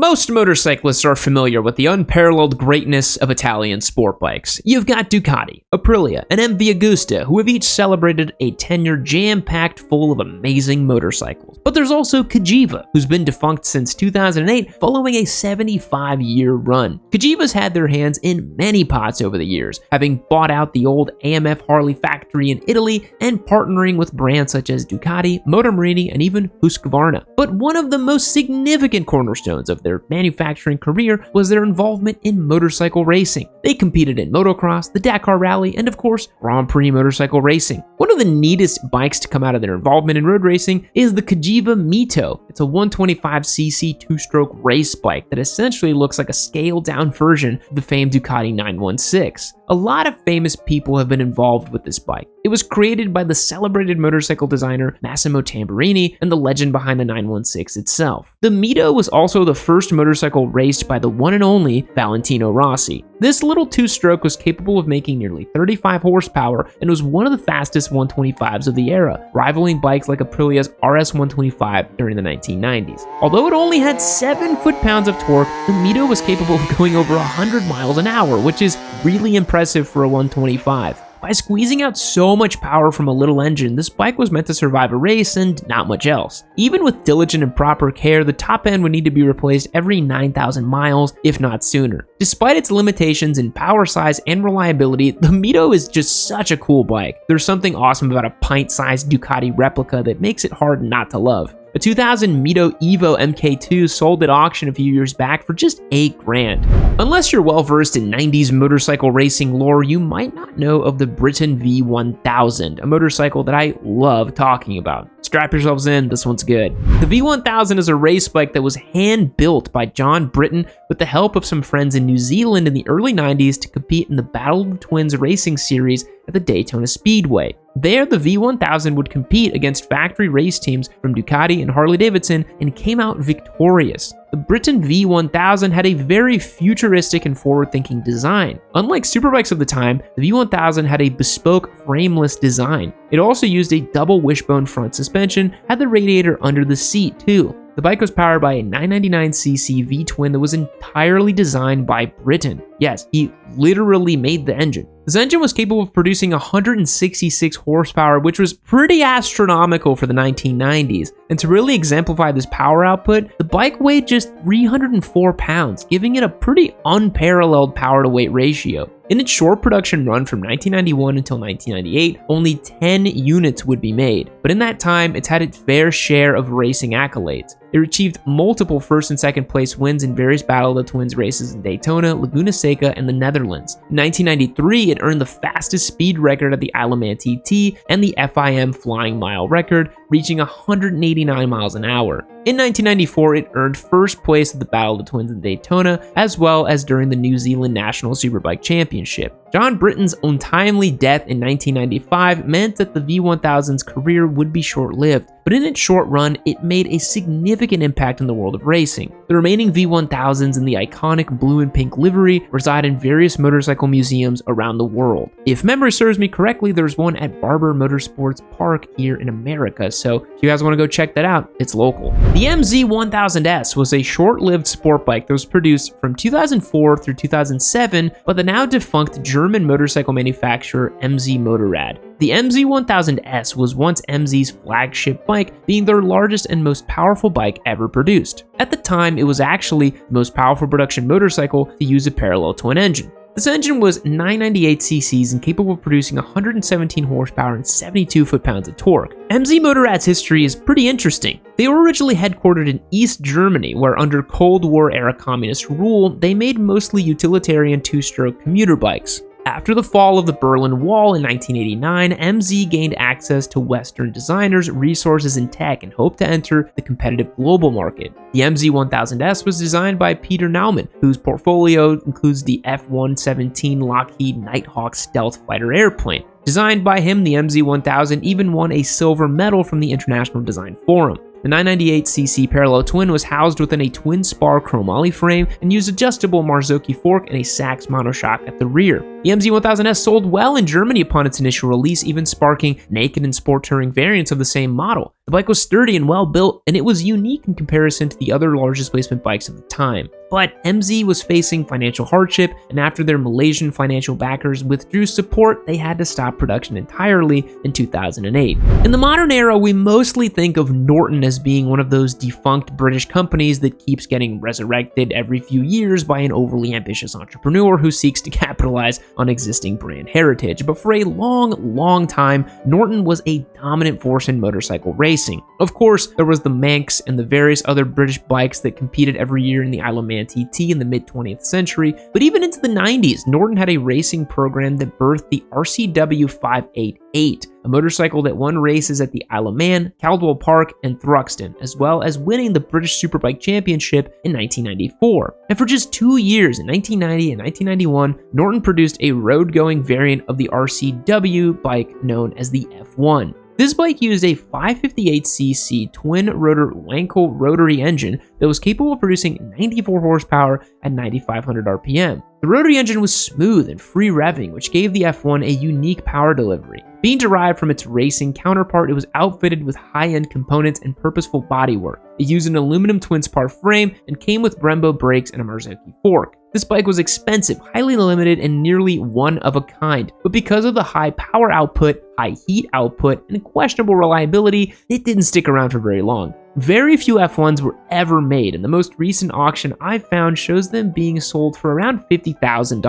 Most motorcyclists are familiar with the unparalleled greatness of Italian sport bikes. You've got Ducati, Aprilia, and MV Agusta, who have each celebrated a tenure jam-packed full of amazing motorcycles. But there's also Cagiva, who's been defunct since 2008 following a 75-year run. Cagiva's had their hands in many pots over the years, having bought out the old AMF Harley factory in Italy and partnering with brands such as Ducati, Motorrad, and even Husqvarna. But one of the most significant cornerstones of their manufacturing career was their involvement in motorcycle racing. They competed in motocross, the Dakar Rally, and of course, Grand Prix motorcycle racing. One of the neatest bikes to come out of their involvement in road racing is the Cagiva Mito. It's a 125cc two-stroke race bike that essentially looks like a scaled-down version of the famed Ducati 916. A lot of famous people have been involved with this bike. It was created by the celebrated motorcycle designer Massimo Tamburini and the legend behind the 916 itself. The Mito was also the first motorcycle raced by the one and only Valentino Rossi. This little two-stroke was capable of making nearly 35 horsepower and was one of the fastest 125s of the era, rivaling bikes like Aprilia's RS125 during the 1990s. Although it only had 7 foot-pounds of torque, the Mito was capable of going over 100 miles an hour, which is really impressive for a 125. By squeezing out so much power from a little engine, this bike was meant to survive a race and not much else. Even with diligent and proper care, the top end would need to be replaced every 9,000 miles, if not sooner. Despite its limitations in power size and reliability, the Mito is just such a cool bike. There's something awesome about a pint-sized Ducati replica that makes it hard not to love. A 2000 Mito Evo MK2 sold at auction a few years back for just $8,000. Unless you're well versed in 90s motorcycle racing lore, you might not know of the Britten V1000, a motorcycle that I love talking about. Strap yourselves in, this one's good. The V1000 is a race bike that was hand-built by John Britten with the help of some friends in New Zealand in the early 90s to compete in the Battle of the Twins racing series at the Daytona Speedway. There, the V1000 would compete against factory race teams from Ducati and Harley-Davidson and came out victorious. The Britten V1000 had a very futuristic and forward-thinking design. Unlike superbikes of the time, the V1000 had a bespoke frameless design. It also used a double wishbone front suspension, had the radiator under the seat too. The bike was powered by a 999cc V-twin that was entirely designed by Britten. Yes, he literally made the engine. This engine was capable of producing 166 horsepower, which was pretty astronomical for the 1990s. And to really exemplify this power output, the bike weighed just 304 pounds, giving it a pretty unparalleled power-to-weight ratio. In its short production run from 1991 until 1998, only 10 units would be made, but in that time, it's had its fair share of racing accolades. It achieved multiple first and second place wins in various Battle of the Twins races in Daytona, Laguna Seca, and the Netherlands. In 1993, it earned the fastest speed record at the Isle of Man TT and the FIM Flying Mile record, reaching 189 miles an hour. In 1994, it earned first place at the Battle of the Twins in Daytona, as well as during the New Zealand National Superbike Championship. John Britton's untimely death in 1995 meant that the V1000's career would be short-lived, but in its short run, it made a significant impact in the world of racing. The remaining V1000s in the iconic blue and pink livery reside in various motorcycle museums around the world. If memory serves me correctly, there's one at Barber Motorsports Park here in America, so if you guys want to go check that out, it's local. The MZ1000S was a short-lived sport bike that was produced from 2004 through 2007 by the now defunct German motorcycle manufacturer MZ Motorrad. The MZ1000S was once MZ's flagship bike, being their largest and most powerful bike ever produced. At the time, it was actually the most powerful production motorcycle to use a parallel twin engine. This engine was 998 cc's and capable of producing 117 horsepower and 72 foot-pounds of torque. MZ Motorrad's history is pretty interesting. They were originally headquartered in East Germany, where under Cold War-era communist rule, they made mostly utilitarian two-stroke commuter bikes. After the fall of the Berlin Wall in 1989, MZ gained access to Western designers, resources, and tech and hoped to enter the competitive global market. The MZ1000S was designed by Peter Naumann, whose portfolio includes the F-117 Lockheed Nighthawk stealth fighter airplane. Designed by him, the MZ1000 even won a silver medal from the International Design Forum. The 998cc parallel twin was housed within a twin spar chromoly frame and used adjustable Marzocchi fork and a Sachs monoshock at the rear. The MT-1000S sold well in Germany upon its initial release, even sparking naked and sport touring variants of the same model. The bike was sturdy and well built, and it was unique in comparison to the other large displacement bikes of the time. But MZ was facing financial hardship, and after their Malaysian financial backers withdrew support, they had to stop production entirely in 2008. In the modern era, we mostly think of Norton as being one of those defunct British companies that keeps getting resurrected every few years by an overly ambitious entrepreneur who seeks to capitalize on existing brand heritage. But for a long time, Norton was a dominant force in motorcycle racing. Of course, there was the Manx and the various other British bikes that competed every year in the Isle of Man TT in the mid-20th century, but even into the 90s, Norton had a racing program that birthed the RCW 588, a motorcycle that won races at the Isle of Man, Caldwell Park, and Thruxton, as well as winning the British Superbike Championship in 1994. And for just 2 years, in 1990 and 1991, Norton produced a road-going variant of the RCW bike known as the F1. This bike used a 558cc twin-rotor Wankel rotary engine that was capable of producing 94 horsepower at 9,500 RPM. The rotary engine was smooth and free revving, which gave the F1 a unique power delivery. Being derived from its racing counterpart, it was outfitted with high-end components and purposeful bodywork. It used an aluminum twin-spar frame and came with Brembo brakes and a Marzocchi fork. This bike was expensive, highly limited, and nearly one of a kind, but because of the high power output, high heat output, and questionable reliability, it didn't stick around for very long. Very few F1s were ever made, and the most recent auction I've found shows them being sold for around $50,000.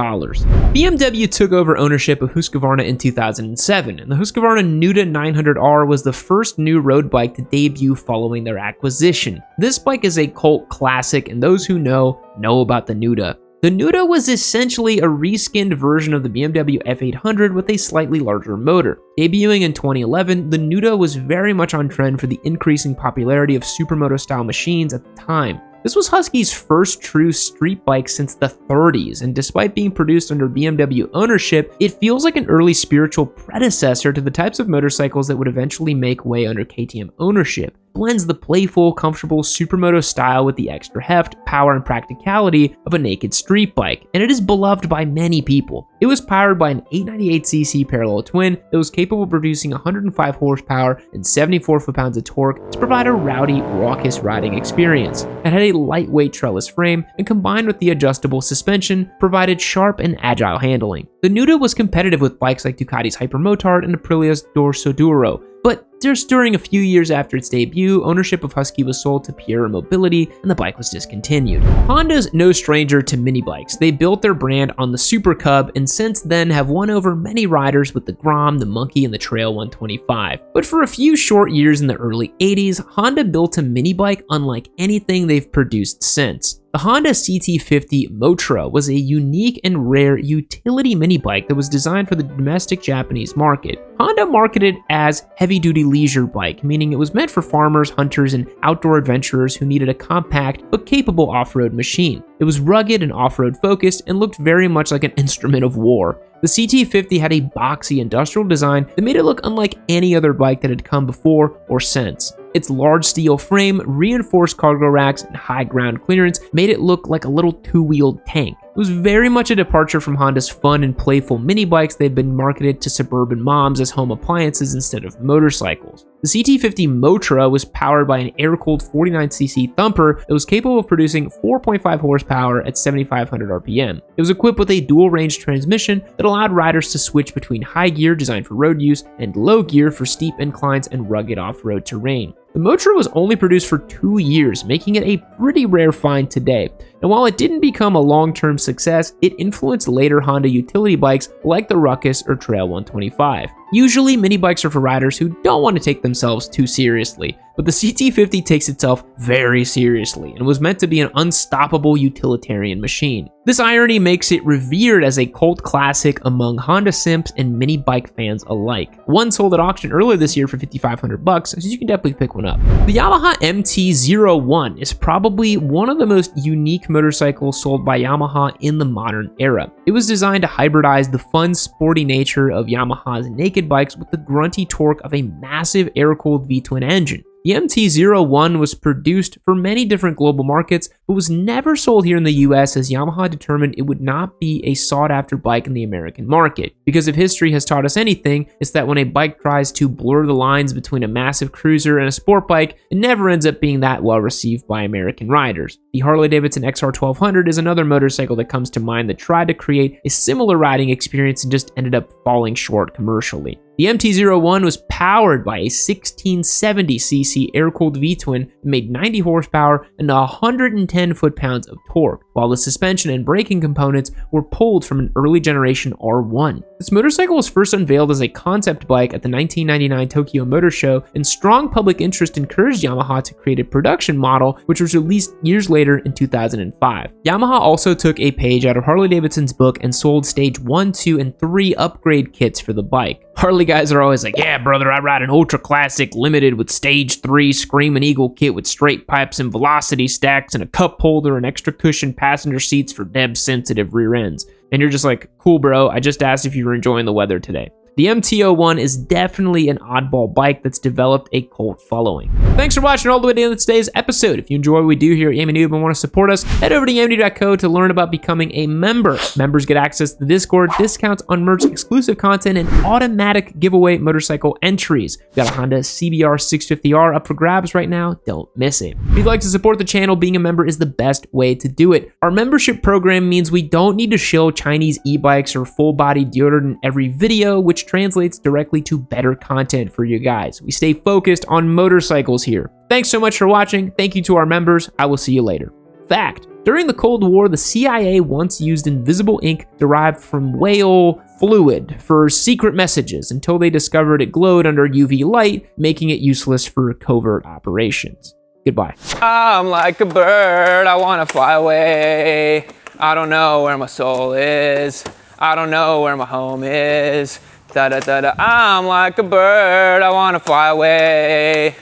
BMW took over ownership of Husqvarna in 2007, and the Husqvarna Nuda 900R was the first new road bike to debut following their acquisition. This bike is a cult classic, and those who know about the Nuda. The Nuda was essentially a reskinned version of the BMW F800 with a slightly larger motor. Debuting in 2011, the Nuda was very much on trend for the increasing popularity of supermoto-style machines at the time. This was Husky's first true street bike since the 30s, and despite being produced under BMW ownership, it feels like an early spiritual predecessor to the types of motorcycles that would eventually make way under KTM ownership. Blends the playful, comfortable supermoto style with the extra heft, power, and practicality of a naked street bike, and it is beloved by many people. It was powered by an 898cc parallel twin that was capable of producing 105 horsepower and 74 foot-pounds of torque to provide a rowdy, raucous riding experience. It had a lightweight trellis frame, and combined with the adjustable suspension, provided sharp and agile handling. The Nuda was competitive with bikes like Ducati's Hypermotard and Aprilia's Dorso Duro, but just during a few years after its debut, ownership of Husky was sold to Pierre Mobility and the bike was discontinued. Honda's no stranger to mini bikes. They built their brand on the Super Cub and since then have won over many riders with the Grom, the Monkey, and the Trail 125. But for a few short years in the early 80s, Honda built a mini bike unlike anything they've produced since. The Honda CT50 Motra was a unique and rare utility mini bike that was designed for the domestic Japanese market. Honda marketed as heavy-duty leisure bike, meaning it was meant for farmers, hunters, and outdoor adventurers who needed a compact but capable off-road machine. It was rugged and off-road focused and looked very much like an instrument of war. The CT50 had a boxy industrial design that made it look unlike any other bike that had come before or since. Its large steel frame, reinforced cargo racks, and high ground clearance made it look like a little two-wheeled tank. It was very much a departure from Honda's fun and playful mini bikes that had been marketed to suburban moms as home appliances instead of motorcycles. The CT50 Motra was powered by an air-cooled 49cc thumper that was capable of producing 4.5 horsepower at 7,500 RPM. It was equipped with a dual-range transmission that allowed riders to switch between high gear designed for road use and low gear for steep inclines and rugged off-road terrain. The Motra was only produced for 2 years, making it a pretty rare find today. And while it didn't become a long-term success, it influenced later Honda utility bikes like the Ruckus or Trail 125. Usually, mini bikes are for riders who don't want to take themselves too seriously, but the CT50 takes itself very seriously and was meant to be an unstoppable utilitarian machine. This irony makes it revered as a cult classic among Honda simps and mini bike fans alike. One sold at auction earlier this year for $5,500, so you can definitely pick one up. The Yamaha MT-01 is probably one of the most unique motorcycles sold by Yamaha in the modern era. It was designed to hybridize the fun, sporty nature of Yamaha's naked bikes with the grunty torque of a massive air-cooled V-twin engine. The MT-01 was produced for many different global markets, but was never sold here in the US as Yamaha determined it would not be a sought-after bike in the American market. Because if history has taught us anything, it's that when a bike tries to blur the lines between a massive cruiser and a sport bike, it never ends up being that well received by American riders. The Harley-Davidson XR1200 is another motorcycle that comes to mind that tried to create a similar riding experience and just ended up falling short commercially. The MT-01 was powered by a 1670cc air-cooled V-twin that made 90 horsepower and 110 foot-pounds of torque, while the suspension and braking components were pulled from an early generation R1. This motorcycle was first unveiled as a concept bike at the 1999 Tokyo Motor Show, and strong public interest encouraged Yamaha to create a production model, which was released years later in 2005. Yamaha also took a page out of Harley-Davidson's book and sold stage 1, 2, and 3 upgrade kits for the bike. Harley guys are always like, yeah, brother, I ride an Ultra Classic Limited with Stage 3 Screamin' Eagle kit with straight pipes and velocity stacks and a cup holder and extra cushion passenger seats for deb-sensitive rear ends. And you're just like, cool, bro, I just asked if you were enjoying the weather today. The MT-01 is definitely an oddball bike that's developed a cult following. Thanks for watching all the way to the end of today's episode. If you enjoy what we do here at Yamaha Noob and want to support us, head over to yamaha.co to learn about becoming a member. Members get access to the Discord, discounts on merch, exclusive content, and automatic giveaway motorcycle entries. We've got a Honda CBR 650R up for grabs right now. Don't miss it. If you'd like to support the channel, being a member is the best way to do it. Our membership program means we don't need to shill Chinese e-bikes or full-body deodorant in every video, which translates directly to better content for you guys. We stay focused on motorcycles here. Thanks so much for watching. Thank you to our members. I will see you later. Fact: during the Cold War, the CIA once used invisible ink derived from whale fluid for secret messages until they discovered it glowed under UV light, making it useless for covert operations. Goodbye. I'm like a bird, I wanna fly away. I don't know where my soul is. I don't know where my home is. Da da da da. I'm like a bird, I wanna fly away.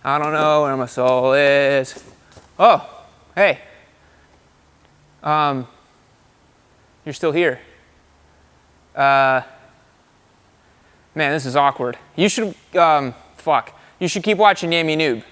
I don't know where my soul is. Oh, hey. You're still here. Man, this is awkward. You should, you should keep watching Yamaha Noob.